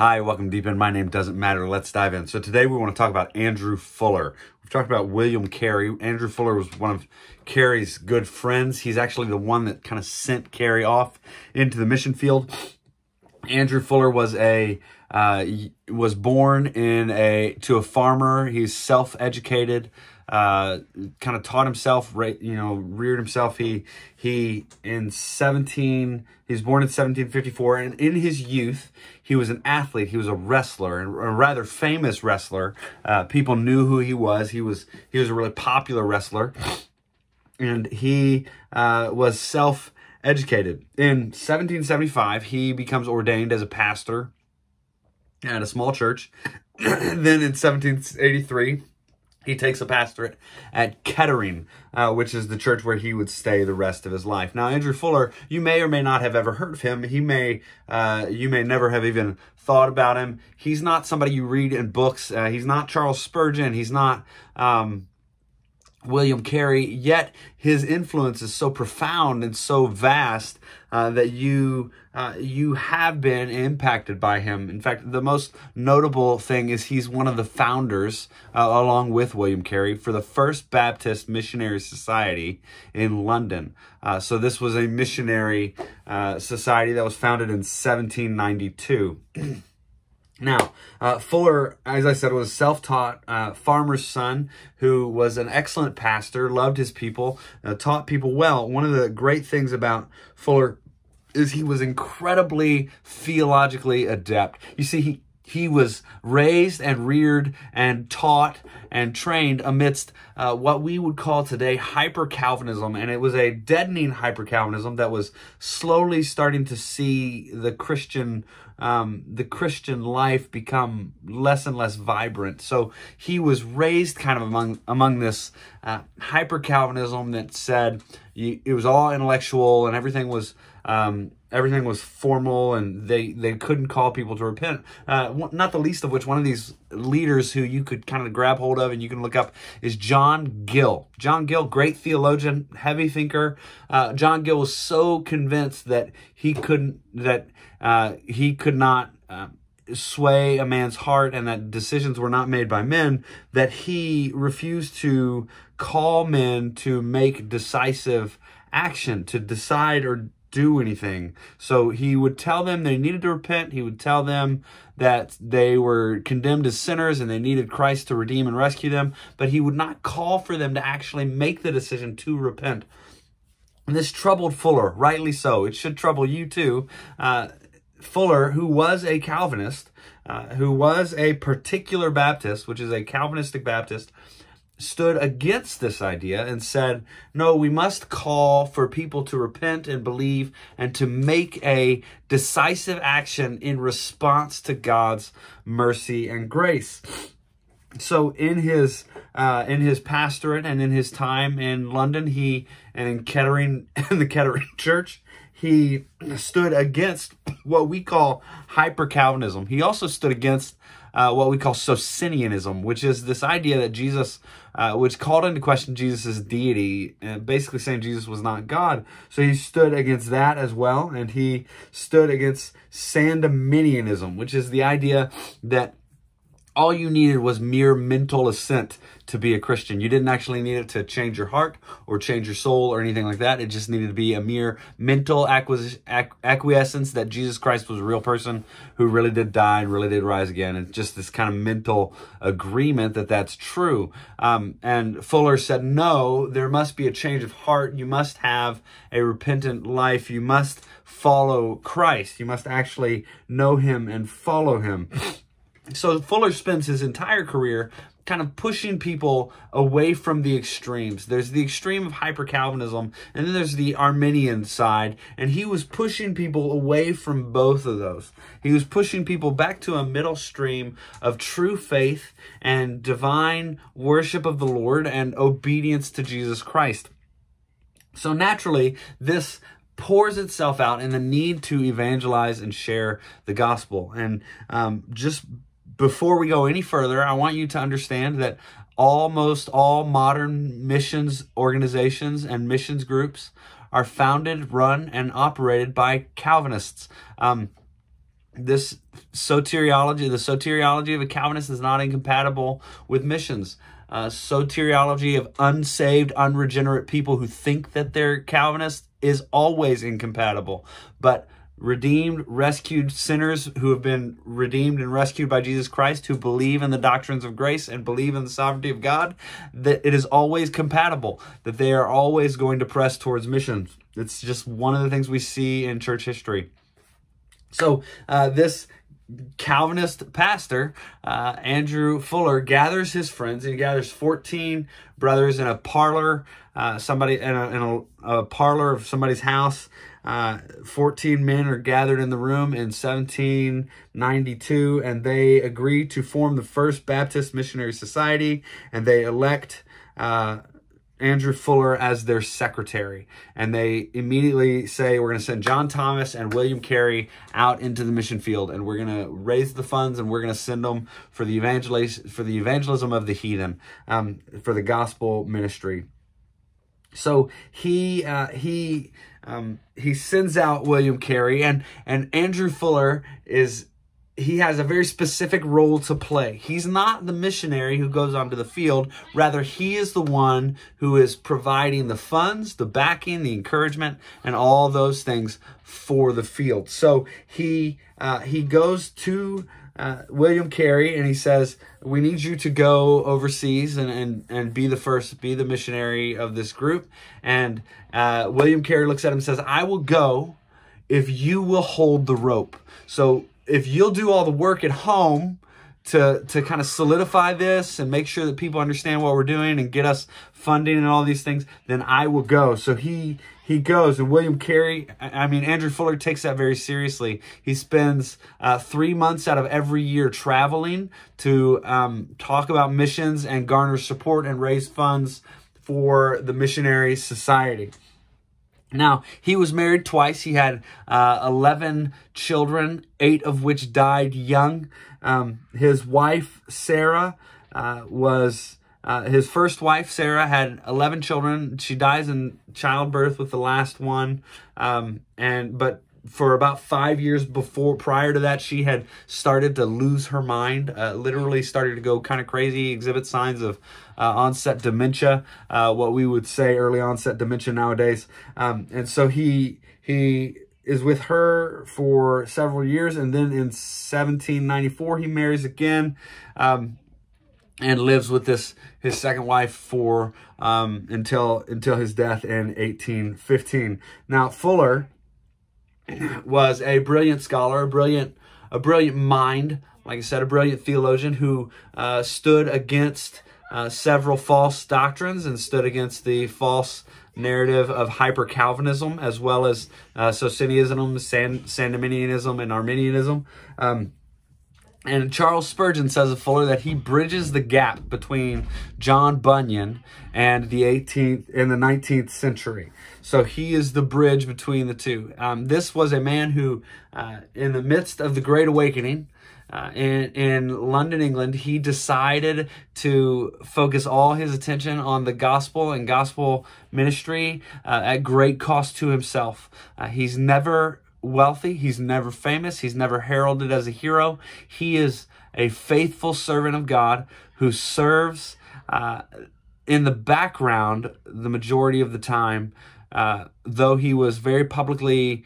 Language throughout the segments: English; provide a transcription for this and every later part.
Hi, welcome deep in. My name doesn't matter. Let's dive in. So today we want to talk about Andrew Fuller. We've talked about William Carey. Andrew Fuller was one of Carey's good friends. He's actually the one that kind of sent Carey off into the mission field. Andrew Fuller was born to a farmer. He's self-educated, kind of taught himself, reared himself. He was born in 1754, and in his youth, he was an athlete. He was a wrestler, and a rather famous wrestler. People knew who he was. He was a really popular wrestler, and he was self-educated. In 1775, he becomes ordained as a pastor at a small church. Then in 1783, he takes a pastorate at Kettering, which is the church where he would stay the rest of his life. Now, Andrew Fuller, you may or may not have ever heard of him. You may never have even thought about him. He's not somebody you read in books. He's not Charles Spurgeon. He's not William Carey, yet his influence is so profound and so vast that you have been impacted by him. In fact, the most notable thing is he's one of the founders, along with William Carey, for the First Baptist Missionary Society in London. So this was a missionary society that was founded in 1792. Now, Fuller, as I said, was a self-taught farmer's son who was an excellent pastor, loved his people, taught people well. One of the great things about Fuller is he was incredibly theologically adept. You see, he was raised and reared and taught and trained amidst what we would call today hyper-Calvinism. And it was a deadening hyper-Calvinism that was slowly starting to see the Christian life become less and less vibrant. So he was raised kind of among this hyper-Calvinism that said it was all intellectual and everything was formal, and they couldn't call people to repent. Not the least of which, one of these leaders who you could kind of grab hold of and you can look up is John Gill. John Gill, great theologian, heavy thinker. John Gill was so convinced that he could not sway a man's heart and that decisions were not made by men, that he refused to call men to make decisive action, to decide or do anything. So he would tell them they needed to repent. He would tell them that they were condemned as sinners and they needed Christ to redeem and rescue them, but he would not call for them to actually make the decision to repent. And this troubled Fuller, rightly so. It should trouble you too. Fuller, who was a Calvinist, who was a particular Baptist, which is a Calvinistic Baptist, stood against this idea and said, no, we must call for people to repent and believe and to make a decisive action in response to God's mercy and grace. So in his pastorate and in his time in London, in the Kettering church, he stood against what we call hyper-Calvinism. He also stood against what we call Socinianism, which is this idea that Jesus, which called into question Jesus' deity, and basically saying Jesus was not God. So he stood against that as well, and he stood against Sandemanianism, which is the idea that all you needed was mere mental assent to be a Christian. You didn't actually need it to change your heart or change your soul or anything like that. It just needed to be a mere mental acquiescence that Jesus Christ was a real person who really did die and really did rise again. And just this kind of mental agreement that that's true. And Fuller said, no, there must be a change of heart. You must have a repentant life. You must follow Christ. You must actually know him and follow him. So Fuller spends his entire career kind of pushing people away from the extremes. There's the extreme of hyper-Calvinism, and then there's the Arminian side, and he was pushing people away from both of those. He was pushing people back to a middle stream of true faith and divine worship of the Lord and obedience to Jesus Christ. So naturally, this pours itself out in the need to evangelize and share the gospel. And just before we go any further, I want you to understand that almost all modern missions organizations and missions groups are founded, run, and operated by Calvinists. this soteriology, the soteriology of a Calvinist is not incompatible with missions. Soteriology of unsaved, unregenerate people who think that they're Calvinists is always incompatible. But redeemed, rescued sinners who have been redeemed and rescued by Jesus Christ, who believe in the doctrines of grace and believe in the sovereignty of God, that it is always compatible, that they are always going to press towards missions. It's just one of the things we see in church history. So this Calvinist pastor, Andrew Fuller, gathers his friends. He gathers 14 brothers in a parlor, a parlor of somebody's house. 14 men are gathered in the room in 1792, and they agree to form the First Baptist Missionary Society, and they elect Andrew Fuller as their secretary. And they immediately say, we're going to send John Thomas and William Carey out into the mission field, and we're going to raise the funds, and we're going to send them for the evangelism of the heathen, for the gospel ministry. So he sends out William Carey, and Andrew Fuller he has a very specific role to play. He's not the missionary who goes onto the field. Rather, he is the one who is providing the funds, the backing, the encouragement, and all those things for the field. So he goes to William Carey, and he says, we need you to go overseas and be the missionary of this group. And William Carey looks at him and says, I will go if you will hold the rope. So if you'll do all the work at home to kind of solidify this and make sure that people understand what we're doing and get us funding and all these things, then I will go. So he goes, and William Carey, Andrew Fuller takes that very seriously. He spends 3 months out of every year traveling to talk about missions and garner support and raise funds for the missionary society. Now, he was married twice. He had 11 children, 8 of which died young. His wife, Sarah, his first wife, Sarah, had 11 children. She dies in childbirth with the last one. But for about 5 years prior to that, she had started to lose her mind, literally started to go kind of crazy, exhibit signs of onset dementia, what we would say early onset dementia nowadays. And so he is with her for several years, and then in 1794 he marries again, and lives with his second wife for until his death in 1815. Now, Fuller was a brilliant scholar, a brilliant mind, like I said, a brilliant theologian who stood against several false doctrines and stood against the false narrative of hyper-Calvinism, as well as Socinianism, Sandemanianism, and Arminianism. And Charles Spurgeon says of Fuller that he bridges the gap between John Bunyan and the 18th and the 19th century. So he is the bridge between the two. This was a man who, in the midst of the Great Awakening, in London, England, he decided to focus all his attention on the gospel and gospel ministry at great cost to himself. He's never wealthy. He's never famous. He's never heralded as a hero. He is a faithful servant of God who serves in the background the majority of the time. Though he was very publicly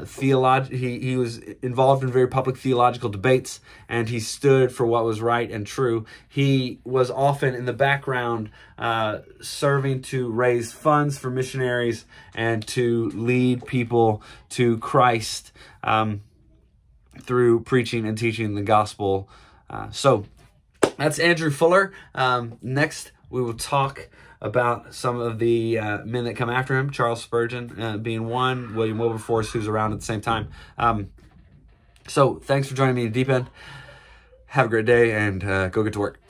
he was involved in very public theological debates, and he stood for what was right and true. He was often in the background serving to raise funds for missionaries and to lead people to Christ through preaching and teaching the gospel. So that's Andrew Fuller. Next, we will talk about some of the men that come after him, Charles Spurgeon being one, William Wilberforce, who's around at the same time. So thanks for joining me in Deep End. Have a great day, and go get to work.